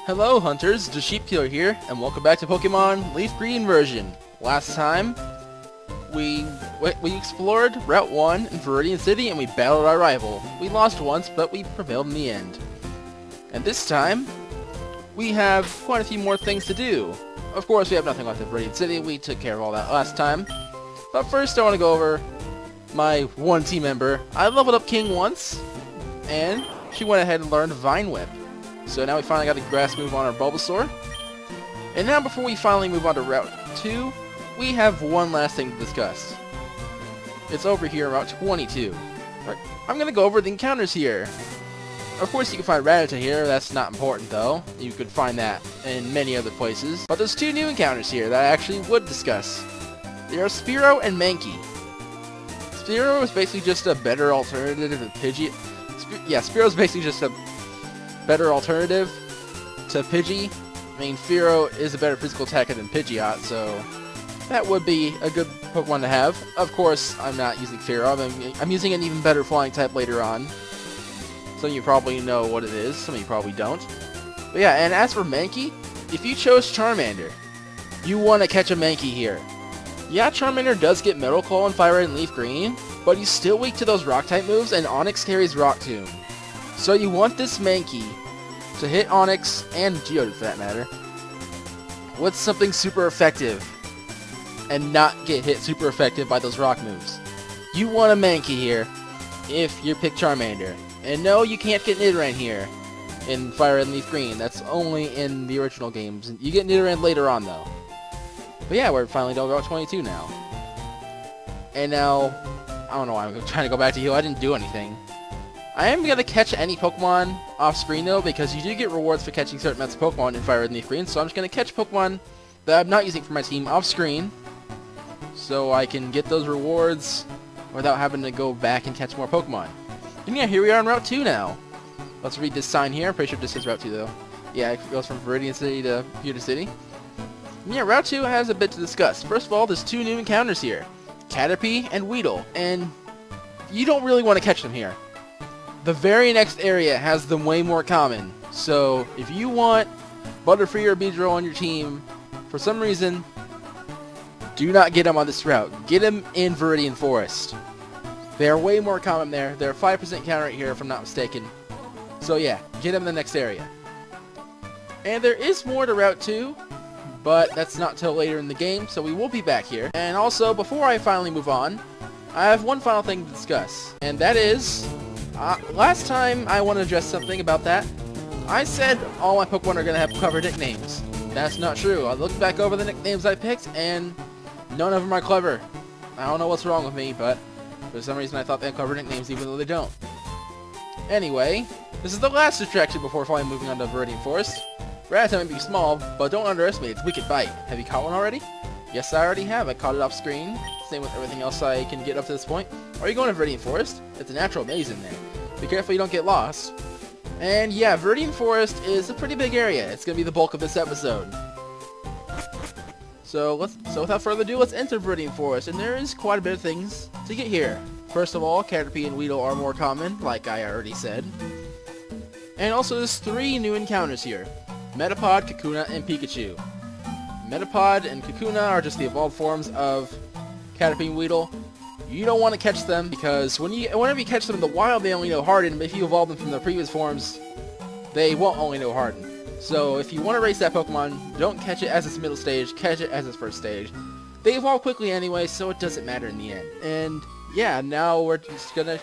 Hello hunters, the Sheep Killer here, and welcome back to Pokemon Leaf Green version. Last time, we explored Route 1 in Viridian City and we battled our rival. We lost once, but we prevailed in the end. And this time, we have quite a few more things to do. Of course, we have nothing left in Viridian City, we took care of all that last time. But first I want to go over my one team member. I leveled up King once, and she went ahead and learned Vine Whip. So now we finally got a grass move on our Bulbasaur. And now before we finally move on to Route 2, we have one last thing to discuss. It's over here on Route 22. Right. I'm going to go over the encounters here. Of course you can find Rattata here, that's not important though. You could find that in many other places. But there's two new encounters here that I actually would discuss. They are Spearow and Mankey. Spearow is basically just a better alternative to Pidgey. Spearow is basically just a better alternative to Pidgey. I mean, Fearow is a better physical attacker than Pidgeot, so that would be a good Pokemon to have. Of course, I'm not using Fearow. I'm using an even better flying type later on. Some of you probably know what it is, some of you probably don't. But yeah, and as for Mankey, if you chose Charmander, you want to catch a Mankey here. Yeah, Charmander does get Metal Claw and Fire Red and Leaf Green, but he's still weak to those Rock-type moves, and Onix carries Rock Tomb. So you want this Mankey to hit Onix, and Geodude for that matter, with something super effective, and not get hit super effective by those Rock moves. You want a Mankey here, if you pick Charmander. And no, you can't get Nidoran here in Fire Red and Leaf Green. That's only in the original games. You get Nidoran later on, though. But yeah, we're finally done Route 22 now. And now, I don't know why I'm trying to go back to heal. I didn't do anything. I am going to catch any Pokemon off screen though, because you do get rewards for catching certain amounts of Pokemon in Fire Red and Leaf Green, so I'm just going to catch Pokemon that I'm not using for my team off screen, so I can get those rewards without having to go back and catch more Pokemon. And yeah, here we are on Route 2 now. Let's read this sign here. I'm pretty sure this is Route 2 though. Yeah, it goes from Viridian City to Pewter City. And yeah, Route 2 has a bit to discuss. First of all, there's two new encounters here. Caterpie and Weedle, and you don't really want to catch them here. The very next area has them way more common, so if you want Butterfree or Beedrill on your team, for some reason, do not get them on this route. Get them in Viridian Forest. They are way more common there. They're a 5% counter right here if I'm not mistaken. So yeah, get them in the next area. And there is more to Route 2, but that's not till later in the game, so we will be back here. And also, before I finally move on, I have one final thing to discuss, and that is, last time I want to address something about that. I said all my Pokemon are going to have clever nicknames. That's not true. I looked back over the nicknames I picked, and none of them are clever. I don't know what's wrong with me, but for some reason I thought they had clever nicknames even though they don't. Anyway, this is the last distraction before finally moving on to Viridian Forest. Rattata might be small, but don't underestimate its wicked bite. Have you caught one already? Yes, I already have. I caught it off screen. Same with everything else I can get up to this point. Are you going to Viridian Forest? It's a natural maze in there. Be careful you don't get lost. And yeah, Viridian Forest is a pretty big area. It's going to be the bulk of this episode. So without further ado, let's enter Viridian Forest, and there is quite a bit of things to get here. First of all, Caterpie and Weedle are more common, like I already said. And also there's three new encounters here. Metapod, Kakuna, and Pikachu. Metapod and Kakuna are just the evolved forms of Caterpie and Weedle. You don't want to catch them because whenever you catch them in the wild, they only know Harden, but if you evolve them from their previous forms, they won't only know Harden. So if you want to race that Pokemon, don't catch it as its middle stage, catch it as its first stage. They evolve quickly anyway, so it doesn't matter in the end. And yeah, now we're just gonna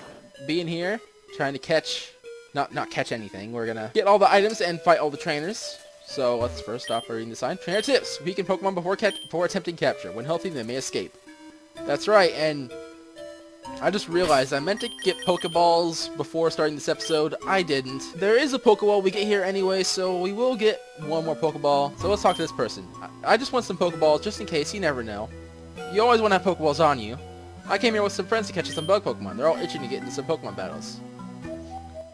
be in here, trying to catch, not catch anything. We're gonna get all the items and fight all the trainers. So let's first stop by reading the sign. Trainer tips: weaken Pokemon before attempting capture. When healthy, they may escape. That's right, and I just realized I meant to get Pokeballs before starting this episode. I didn't. There is a Pokeball we get here anyway, so we will get one more Pokeball. So let's talk to this person. I just want some Pokeballs just in case. You never know. You always want to have Pokeballs on you. I came here with some friends to catch some bug Pokemon. They're all itching to get into some Pokemon battles.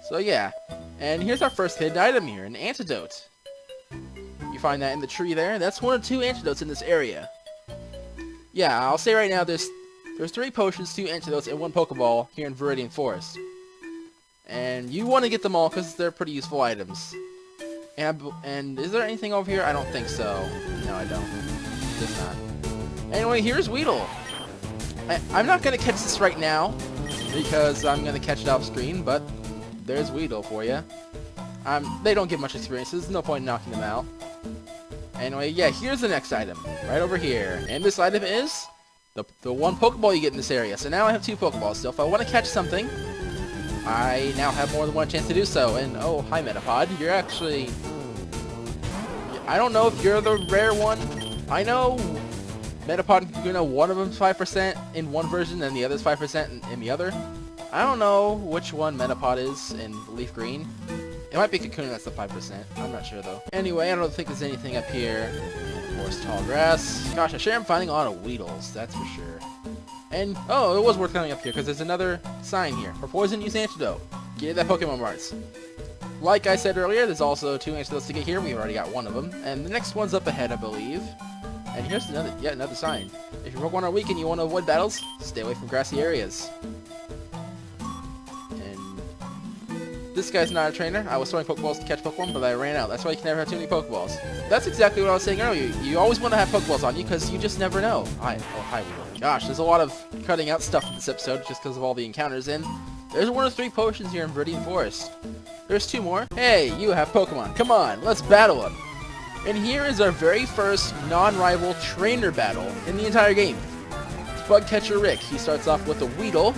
So yeah. And here's our first hidden item here, an antidote. You find that in the tree there. That's one of two antidotes in this area. Yeah, I'll say right now there's 3 potions, 2 antidotes, and 1 Pokeball here in Viridian Forest. And you want to get them all because they're pretty useful items. And is there anything over here? I don't think so. No, I don't. Just not. Anyway, here's Weedle. I'm not going to catch this right now, because I'm going to catch it off screen, but there's Weedle for you. They don't get much experience, so there's no point in knocking them out. Anyway, yeah, here's the next item, right over here. And this item is the one Pokeball you get in this area. So now I have 2 Pokeballs. So if I want to catch something, I now have more than one chance to do so. And oh, hi Metapod, you're actually... I don't know if you're the rare one. I know Metapod and Kakuna, one of them's 5% in one version and the other's 5% in the other. I don't know which one Metapod is in Leaf Green. It might be Kakuna that's the 5%. I'm not sure though. Anyway, I don't think there's anything up here. Of course, tall grass. Gosh, I sure am finding a lot of Weedles, that's for sure. And, oh, it was worth coming up here because there's another sign here. For poison, use antidote. Get that Pokemon Marts. Like I said earlier, there's also 2 antidotes to get here. We've already got one of them. And the next one's up ahead, I believe. And here's yet another sign. If your Pokemon are weak and you want to avoid battles, stay away from grassy areas. This guy's not a trainer. I was throwing Pokeballs to catch Pokemon, but I ran out. That's why you can never have too many Pokeballs. That's exactly what I was saying earlier. You always want to have Pokeballs on you because you just never know. Hi, Weedle. Gosh, there's a lot of cutting out stuff in this episode just because of all the encounters. And there's 1 of 3 potions here in Viridian Forest. There's 2 more. Hey, you have Pokemon. Come on, let's battle them. And here is our very first non-rival trainer battle in the entire game. It's Bug Catcher Rick. He starts off with a Weedle.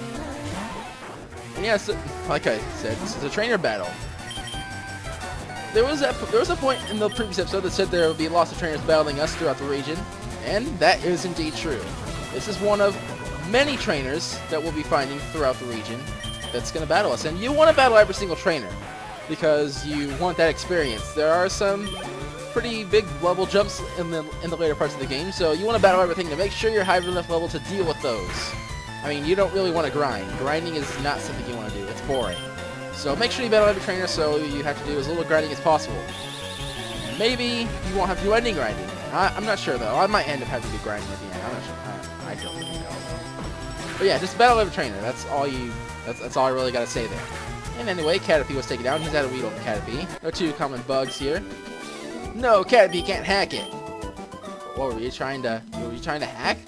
And yes, like I said, this is a trainer battle. There was a point in the previous episode that said there would be lots of trainers battling us throughout the region, and that is indeed true. This is one of many trainers that we'll be finding throughout the region that's going to battle us. And you want to battle every single trainer, because you want that experience. There are some pretty big level jumps in the later parts of the game, so you want to battle everything to make sure you're high enough level to deal with those. I mean, you don't really want to grind. Grinding is not something you want to do. It's boring. So make sure you battle every trainer so you have to do as little grinding as possible. Maybe you won't have to do any grinding. I'm not sure, though. I might end up having to do grinding at the end. I'm not sure. I don't really know. But yeah, just battle every trainer. That's all I really got to say there. And anyway, Caterpie was taken down. He's out of Weedle for Caterpie. There are 2 common bugs here. No, Caterpie can't hack it. What were you trying to hack?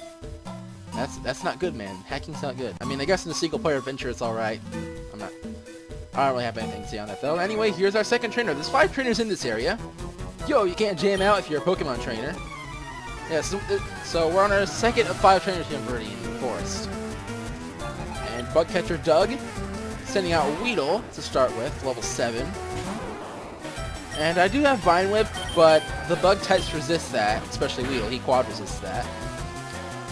That's not good, man. Hacking's not good. I mean, I guess in the single-player adventure, it's alright. I don't really have anything to say on that, though. Anyway, here's our second trainer. There's 5 trainers in this area. Yo, you can't jam out if you're a Pokemon trainer. Yeah, so we're on our second of 5 trainers here in Viridian Forest. And Bug Catcher Doug, sending out Weedle to start with, level 7. And I do have Vine Whip, but the bug types resist that, especially Weedle. He quad resists that.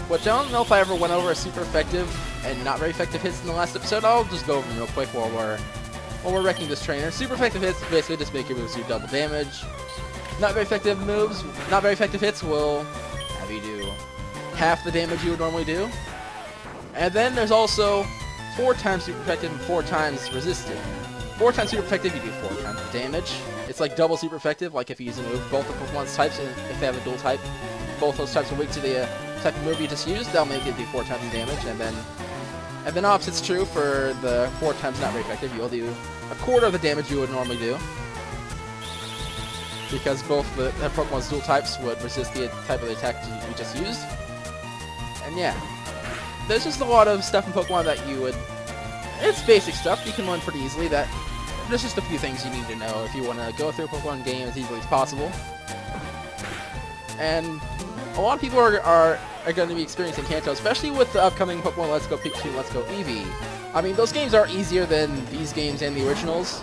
Which I don't know if I ever went over a super effective and not very effective hits in the last episode. I'll just go over them real quick while we're wrecking this trainer. Super effective hits basically just make your moves do double damage. Not very effective hits will have you do half the damage you would normally do. And then there's also 4 times super effective and 4 times resisted. 4 times super effective, you do 4 times the damage. It's like double super effective, like if you use a move, both of Pokemon's types, and if they have a dual type, both those types are weak to the type of move you just used, they'll make it do 4 times the damage, and then opposite's true for the 4 times not very effective, you'll do a quarter of the damage you would normally do. Because both the Pokemon's dual types would resist the type of the attack you just used. And yeah, there's just a lot of stuff in Pokemon that you would... It's basic stuff, you can learn pretty easily. There's just a few things you need to know if you want to go through a Pokemon game as easily as possible. And a lot of people are going to be experiencing Kanto, especially with the upcoming Pokemon Let's Go Pikachu, Let's Go Eevee. I mean, those games are easier than these games and the originals,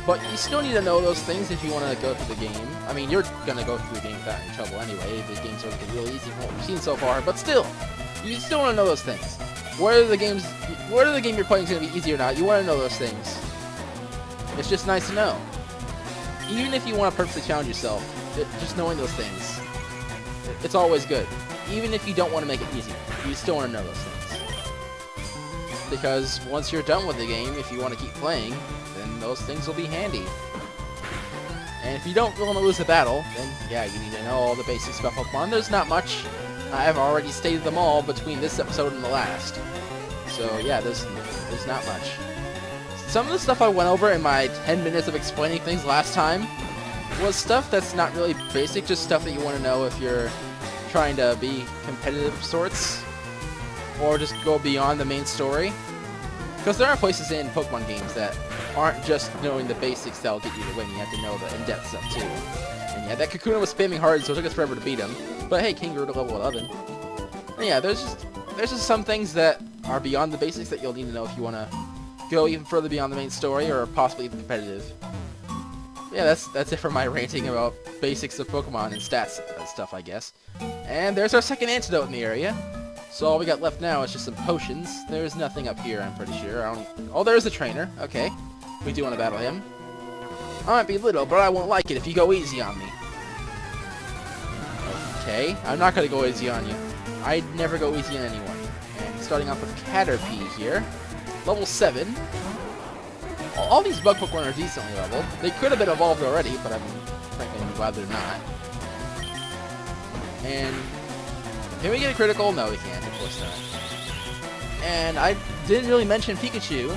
but you still need to know those things if you want to go through the game. I mean, you're going to go through the game without any trouble anyway. The games are looking really easy from what we've seen so far, but still, you still want to know those things. Whether the game you're playing is going to be easy or not, you want to know those things. It's just nice to know. Even if you want to purposely challenge yourself, just knowing those things, it's always good. Even if you don't want to make it easy, you still want to know those things. Because once you're done with the game, if you want to keep playing, then those things will be handy. And if you don't want to lose a battle, then yeah, you need to know all the basics about Pokemon. There's not much. I've already stated them all between this episode and the last. So yeah, there's not much. Some of the stuff I went over in my 10 minutes of explaining things last time, was stuff that's not really basic, just stuff that you want to know if you're trying to be competitive of sorts, or just go beyond the main story. Because there are places in Pokemon games that aren't just knowing the basics that'll get you to win. You have to know the in-depth stuff too. And yeah, that Kakuna was spamming hard, so it took us forever to beat him. But hey, King grew to level 11. And yeah, there's just some things that are beyond the basics that you'll need to know if you want to go even further beyond the main story, or possibly even competitive. Yeah, that's it for my ranting about basics of Pokemon and stats and stuff, I guess. And there's our second antidote in the area. So all we got left now is just some potions. There's nothing up here, I'm pretty sure. Oh, there's a trainer. Okay. We do want to battle him. I might be little, but I won't like it if you go easy on me. Okay, I'm not going to go easy on you. I'd never go easy on anyone. And starting off with Caterpie here. Level 7. All these bug Pokemon are decently leveled. They could have been evolved already, but frankly, I'm glad they're not. And can we get a critical? No, we can't. Of course not. And I didn't really mention Pikachu.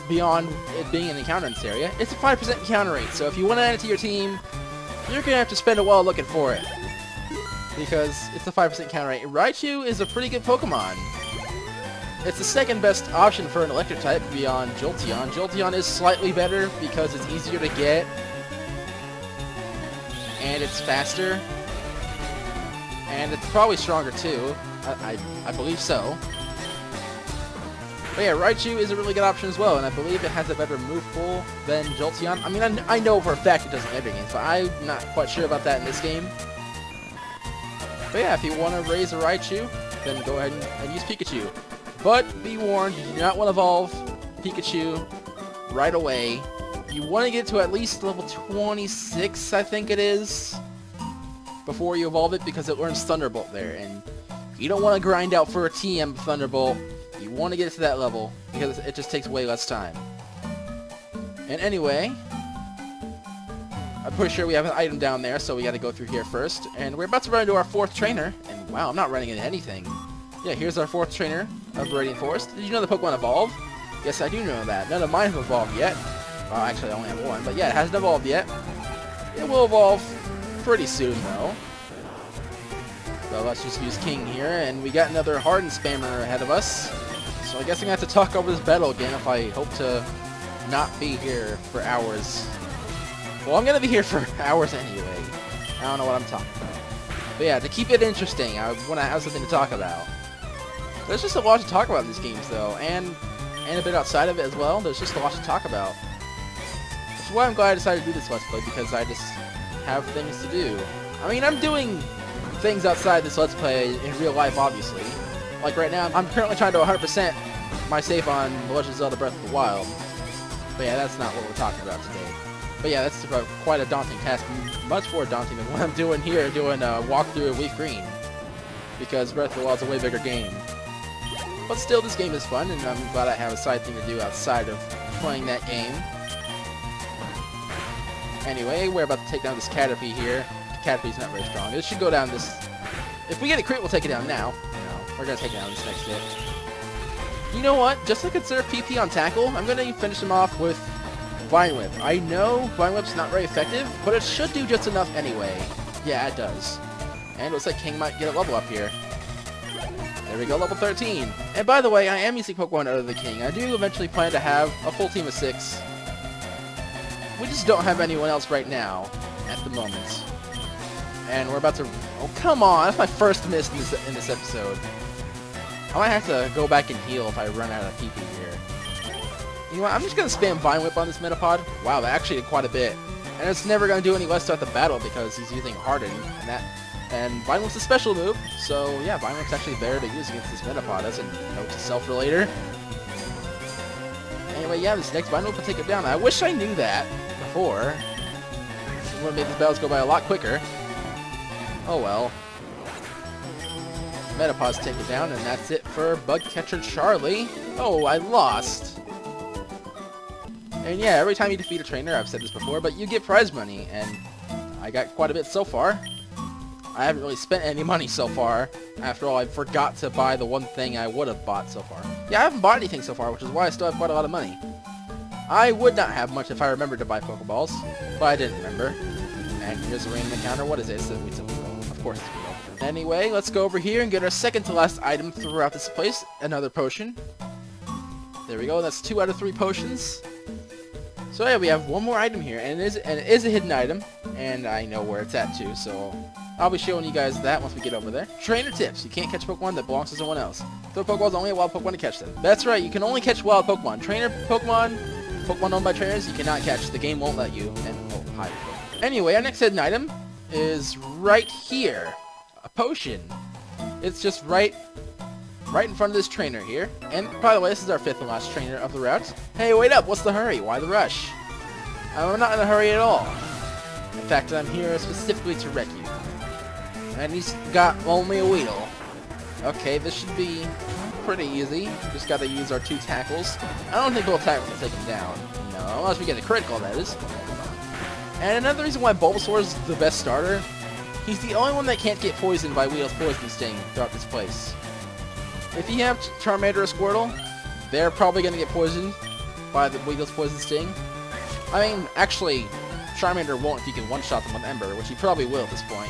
Beyond it being an encounter in this area, it's a 5% encounter rate. So if you want to add it to your team, you're gonna have to spend a while looking for it, because it's a 5% encounter rate. Raichu is a pretty good Pokemon. It's the second best option for an electric type beyond Jolteon. Jolteon is slightly better because it's easier to get, and it's faster, and it's probably stronger too. I believe so. But yeah, Raichu is a really good option as well, and I believe it has a better move pool than Jolteon. I mean, I know for a fact it doesn't in every game, but I'm not quite sure about that in this game. But yeah, if you want to raise a Raichu, then go ahead and use Pikachu. But be warned, you do not want to evolve Pikachu right away. You want to get to at least level 26, I think it is, before you evolve it, because it learns Thunderbolt there, and you don't want to grind out for a TM Thunderbolt. You want to get to that level, because it just takes way less time. And anyway, I'm pretty sure we have an item down there, so we got to go through here first. And we're about to run into our 4th trainer, and wow, I'm not running into anything. Yeah, here's our 4th trainer of Viridian Forest. Did you know the Pokemon evolve? Yes, I do know that. None of mine have evolved yet. Well, actually, I only have one, but yeah, it hasn't evolved yet. It will evolve pretty soon, though. So let's just use King here, and we got another Harden spammer ahead of us. So I guess I'm going to have to talk over this battle again if I hope to not be here for hours. Well, I'm going to be here for hours anyway. I don't know what I'm talking about. But yeah, to keep it interesting, I want to have something to talk about. There's just a lot to talk about in these games, though, and a bit outside of it as well. There's just a lot to talk about. Which is why I'm glad I decided to do this Let's Play, because I just have things to do. I mean, I'm doing things outside this Let's Play in real life, obviously. Like right now, I'm currently trying to 100% my save on The Legend of Zelda Breath of the Wild. But yeah, that's not what we're talking about today. But yeah, that's quite a daunting task. Much more daunting than what I'm doing here, doing a walkthrough of Leaf Green. Because Breath of the Wild is a way bigger game. But still, this game is fun, and I'm glad I have a side thing to do outside of playing that game. Anyway, we're about to take down this Caterpie here. Caterpie's not very strong. It should go down this... If we get a crit, we'll take it down now. We're going to take down this next hit. You know what? Just to conserve PP on Tackle, I'm going to finish him off with Vine Whip. I know Vine Whip's not very effective, but it should do just enough anyway. Yeah, it does. And it looks like King might get a level up here. There we go, level 13. And by the way, I am using Pokemon other than King. I do eventually plan to have a full team of 6. We just don't have anyone else right now, at the moment. And we're about to... Oh, come on! That's my first miss in this episode. I might have to go back and heal if I run out of PP here. You know what? I'm just going to spam Vine Whip on this Metapod. Wow, that actually did quite a bit. And it's never going to do any less throughout the battle because he's using Harden. And Vine Whip's a special move. So yeah, Vine Whip's actually better to use against this Metapod as a note to self-relator. Anyway, yeah, this next Vine Whip will take it down. I wish I knew that before. It would have made these battles go by a lot quicker. Oh well. Metapod's taken down, and that's it for Bug Catcher Charlie. Oh, I lost. And yeah, every time you defeat a trainer, I've said this before, but you get prize money, and I got quite a bit so far. I haven't really spent any money so far. After all, I forgot to buy the one thing I would have bought so far. Yeah, I haven't bought anything so far, which is why I still have quite a lot of money. I would not have much if I remembered to buy Pokeballs, but I didn't remember. And here's a random encounter. What is it? It's a Weedle. Of course it's Weedle. Anyway, let's go over here and get our second to last item throughout this place. Another potion. There we go. That's 2 out of 3 potions. So yeah, we have one more item here, and it is a hidden item, and I know where it's at too, so I'll be showing you guys that once we get over there. Trainer tips. You can't catch Pokemon that belongs to someone else. Throw Pokeballs only at wild Pokemon to catch them. That's right, you can only catch wild Pokemon. Trainer Pokemon owned by trainers, you cannot catch. The game won't let you. And oh, hi. Anyway, our next hidden item is right here. A potion. It's just right in front of this trainer here. And by the way, this is our 5th and last trainer of the route. Hey, wait up! What's the hurry? Why the rush? I'm not in a hurry at all. In fact, I'm here specifically to wreck you. And he's got only a Weedle. Okay, this should be pretty easy. Just gotta use our 2 tackles. I don't think we'll tackle to take him down. No, unless we get a critical, that is. And another reason why Bulbasaur is the best starter, he's the only one that can't get poisoned by Weedle's Poison Sting throughout this place. If you have Charmander or Squirtle, they're probably going to get poisoned by the Weedle's Poison Sting. I mean, actually, Charmander won't if you can one-shot them with Ember, which he probably will at this point.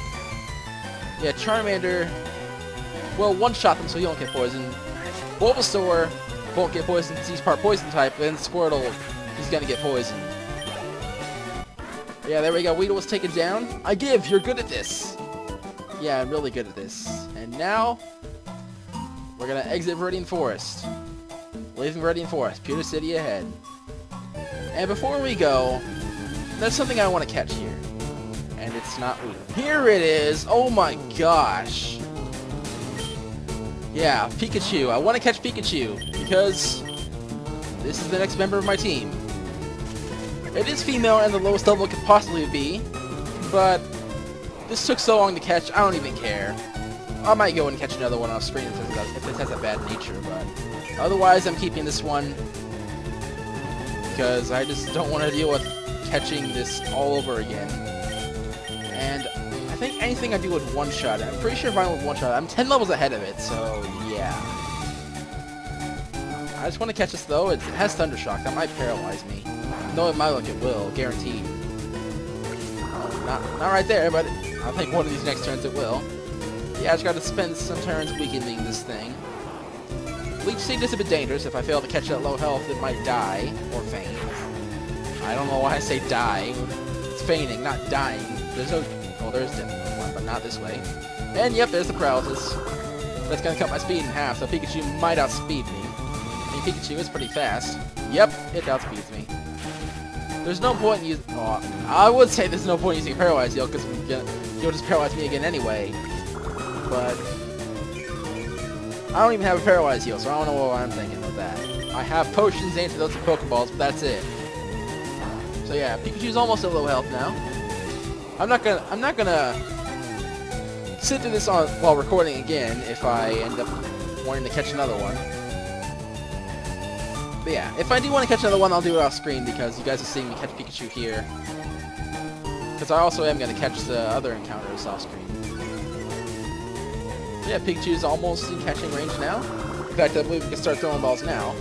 Yeah, Charmander will one-shot them so he won't get poisoned. Bulbasaur won't get poisoned because he's part Poison type, and Squirtle, he's going to get poisoned. Yeah, there we go. Weedle was taken down. I give! You're good at this! Yeah, I'm really good at this. And now we're gonna exit Viridian Forest. Leaving Viridian Forest, Pewter City ahead. And before we go, there's something I want to catch here. And it's not Weedle. Here it is! Oh my gosh! Yeah, Pikachu. I want to catch Pikachu, because this is the next member of my team. It is female and the lowest level it could possibly be, but this took so long to catch, I don't even care. I might go and catch another one off screen if this has a bad nature, but otherwise I'm keeping this one because I just don't want to deal with catching this all over again. And I think anything I do with one-shot, I'm pretty sure Vinyl with one-shot, I'm 10 levels ahead of it, so yeah. I just want to catch this though. It has Thunder Shock, that might paralyze me. No, it might look, it will, guaranteed. Not right there, but I think one of these next turns it will. Yeah, I just gotta spend some turns weakening this thing. Leech Seed is a bit dangerous. If I fail to catch it at low health, it might die, or faint. I don't know why I say die. It's feigning, not dying. There's no... Well, there's definitely one, but not this way. And yep, there's the paralysis. That's gonna cut my speed in half, so Pikachu might outspeed me. I mean, Pikachu is pretty fast. Yep, it outspeeds me. There's no point in using... Oh, I would say there's no point in using Paralyze Heal, because you'll just paralyze me again anyway. But I don't even have a Paralyze Heal, so I don't know what I'm thinking of that. I have Potions, Antidotes, and Pokeballs, but that's it. So yeah, Pikachu's almost at low health now. I'm not gonna sit through this while recording again if I end up wanting to catch another one. But yeah, if I do want to catch another one, I'll do it off screen because you guys are seeing me catch Pikachu here. Because I also am going to catch the other encounters off screen. Yeah, Pikachu's almost in catching range now. In fact, I believe we can start throwing balls now.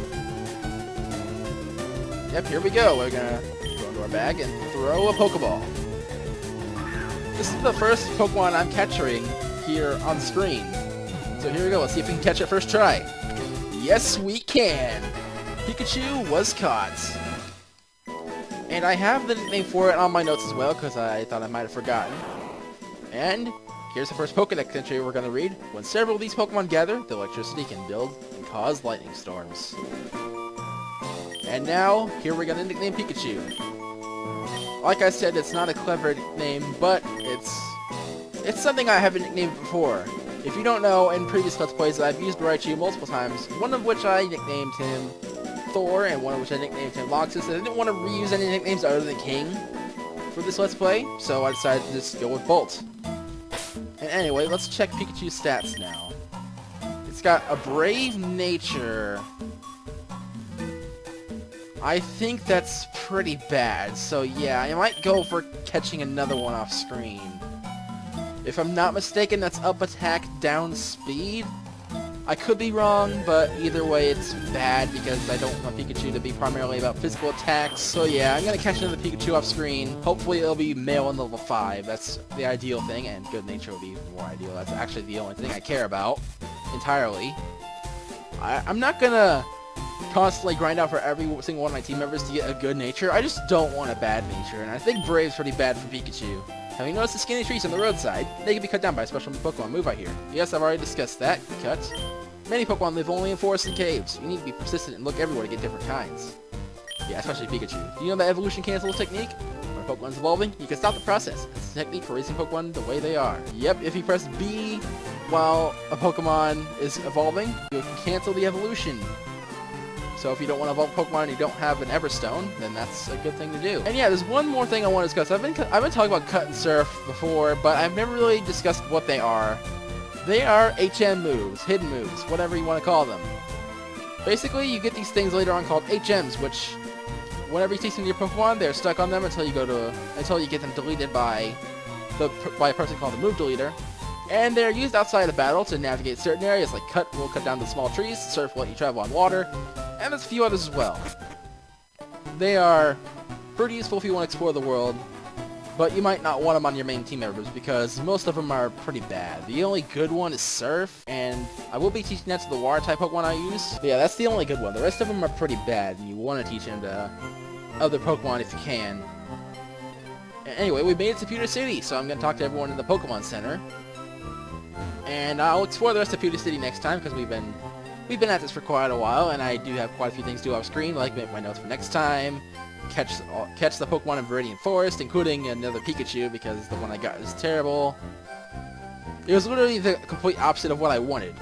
Yep, here we go. We're going to go into our bag and throw a Pokeball. This is the first Pokemon I'm capturing here on screen. So here we go. Let's see if we can catch it first try. Yes, we can! Pikachu was caught. And I have the nickname for it on my notes as well, because I thought I might have forgotten. And here's the first Pokédex entry we're going to read. When several of these Pokemon gather, the electricity can build and cause lightning storms. And now, here we're going to nickname Pikachu. Like I said, it's not a clever nickname, but it's something I haven't nicknamed before. If you don't know, in previous Let's Plays, I've used Raichu multiple times, one of which I nicknamed him Thor, and one of which I nicknamed him Loxus, and I didn't want to reuse any nicknames other than King for this Let's Play, so I decided to just go with Bolt. And anyway, let's check Pikachu's stats now. It's got a brave nature. I think that's pretty bad, so yeah, I might go for catching another one off screen. If I'm not mistaken, that's up attack, down speed. I could be wrong, but either way it's bad because I don't want Pikachu to be primarily about physical attacks. So yeah, I'm gonna catch another Pikachu off screen. Hopefully it'll be male and level 5. That's the ideal thing, and good nature will be more ideal. That's actually the only thing I care about entirely. I'm not gonna constantly grind out for every single one of my team members to get a good nature. I just don't want a bad nature, and I think Brave's pretty bad for Pikachu. Have you noticed the skinny trees on the roadside? They can be cut down by a special Pokemon move right here. Yes, I've already discussed that. Cut. Many Pokemon live only in forests and caves. You need to be persistent and look everywhere to get different kinds. Yeah, especially Pikachu. Do you know the evolution cancel technique? When a Pokemon's evolving, you can stop the process. It's a technique for raising Pokemon the way they are. Yep, if you press B while a Pokemon is evolving, you can cancel the evolution. So if you don't want to evolve a Pokemon and you don't have an Everstone, then that's a good thing to do. And yeah, there's one more thing I want to discuss. I've been talking about Cut and Surf before, but I've never really discussed what they are. They are HM moves, hidden moves, whatever you want to call them. Basically, you get these things later on called HMs, which whenever you teach them to your Pokemon, they're stuck on them until you get them deleted by a person called the Move Deleter. And they're used outside of battle to navigate certain areas, like Cut will cut down the small trees, Surf will let you travel on water, and there's a few others as well. They are pretty useful if you want to explore the world, but you might not want them on your main team members because most of them are pretty bad. The only good one is Surf, and I will be teaching that to the water type Pokemon I use. But yeah, that's the only good one. The rest of them are pretty bad, and you want to teach them to other Pokemon if you can. Anyway, we made it to Pewter City, so I'm going to talk to everyone in the Pokemon Center. And I'll explore the rest of Pewter City next time because we've been at this for quite a while, and I do have quite a few things to do off screen, like make my notes for next time, catch the Pokemon in Viridian Forest, including another Pikachu because the one I got is terrible. It was literally the complete opposite of what I wanted.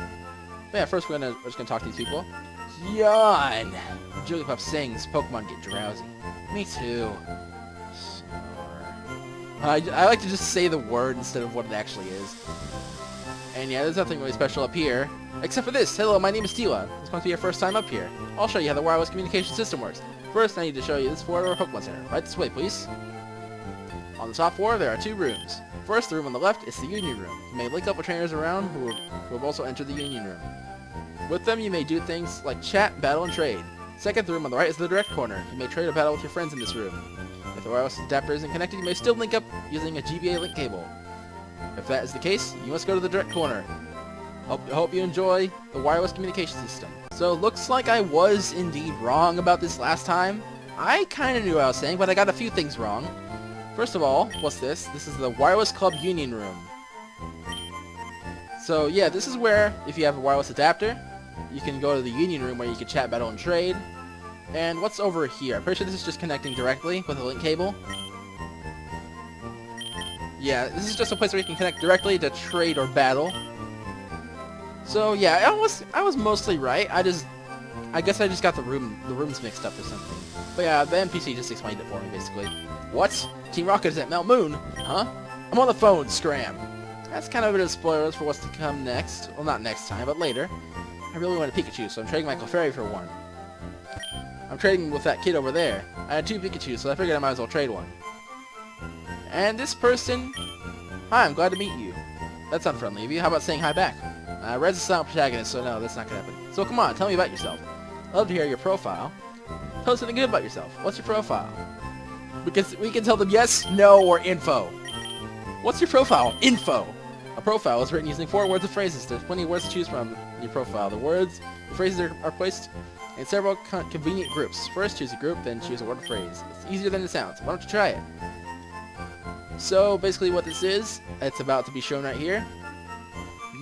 But yeah, first we're just gonna talk to these people. Yawn. Jigglypuff sings. Pokemon get drowsy. Me too. I like to just say the word instead of what it actually is. And yeah, there's nothing really special up here. Except for this. Hello, my name is Tila. This must be your first time up here. I'll show you how the wireless communication system works. First, I need to show you this floor of our Pokemon Center. Right this way, please. On the top floor, there are 2 rooms. First, the room on the left is the Union Room. You may link up with trainers around who have also entered the Union Room. With them, you may do things like chat, battle, and trade. Second, the room on the right is the Direct Corner. You may trade or battle with your friends in this room. If the wireless adapter isn't connected, you may still link up using a GBA link cable. If that is the case, you must go to the Direct Corner. Hope you enjoy the wireless communication system. So, looks like I was indeed wrong about this last time. I kind of knew what I was saying, but I got a few things wrong. First of all, what's this? This is the Wireless Club Union Room. So, yeah, this is where, if you have a wireless adapter, you can go to the Union Room where you can chat, battle, and trade. And what's over here? I'm pretty sure this is just connecting directly with a link cable. Yeah, this is just a place where you can connect directly to trade or battle. So yeah, I was mostly right. I guess I just got the rooms mixed up or something. But yeah, the NPC just explained it for me basically. What? Team Rocket is at Mount Moon? Huh? I'm on the phone, scram. That's kind of a bit of spoilers for what's to come next. Well, not next time, but later. I really want a Pikachu, so I'm trading my Clefairy for one. I'm trading with that kid over there. I had 2 Pikachus, so I figured I might as well trade one. And this person... Hi, I'm glad to meet you. That's unfriendly of you. How about saying hi back? Red's a silent protagonist, so no, that's not gonna happen. So come on, tell me about yourself. I'd love to hear your profile. Tell us something good about yourself. What's your profile? Because we can tell them yes, no, or info. What's your profile? Info. A profile is written using 4 words or phrases. There's plenty of words to choose from in your profile. The phrases are placed in several convenient groups. First, choose a group, then choose a word or phrase. It's easier than it sounds. Why don't you try it? So, basically what this is, it's about to be shown right here.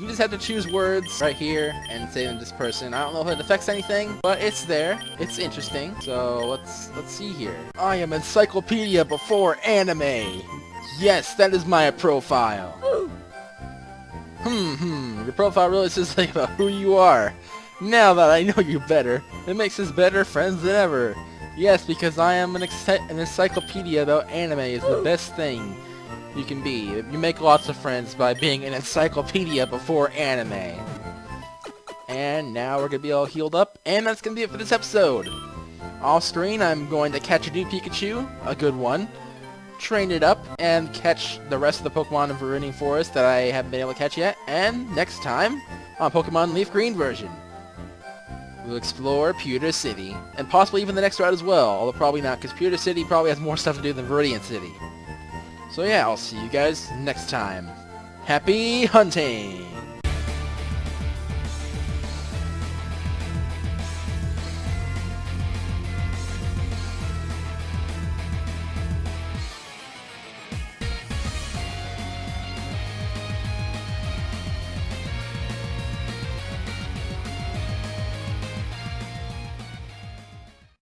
You just have to choose words right here and say them to this person. I don't know if it affects anything, but it's there. It's interesting. So let's see here. I am Encyclopedia before anime. Yes, that is my profile. Your profile really says something about who you are. Now that I know you better, it makes us better friends than ever. Yes, because I am an encyclopedia about anime is the best thing you can be. You make lots of friends by being an encyclopedia before anime. And now we're gonna be all healed up, and that's gonna be it for this episode. Off screen, I'm going to catch a new Pikachu, a good one, train it up, and catch the rest of the Pokemon in Viridian Forest that I haven't been able to catch yet. And next time, on Pokemon Leaf Green version. We'll explore Pewter City, and possibly even the next route as well, although probably not, because Pewter City probably has more stuff to do than Viridian City. So yeah, I'll see you guys next time. Happy hunting!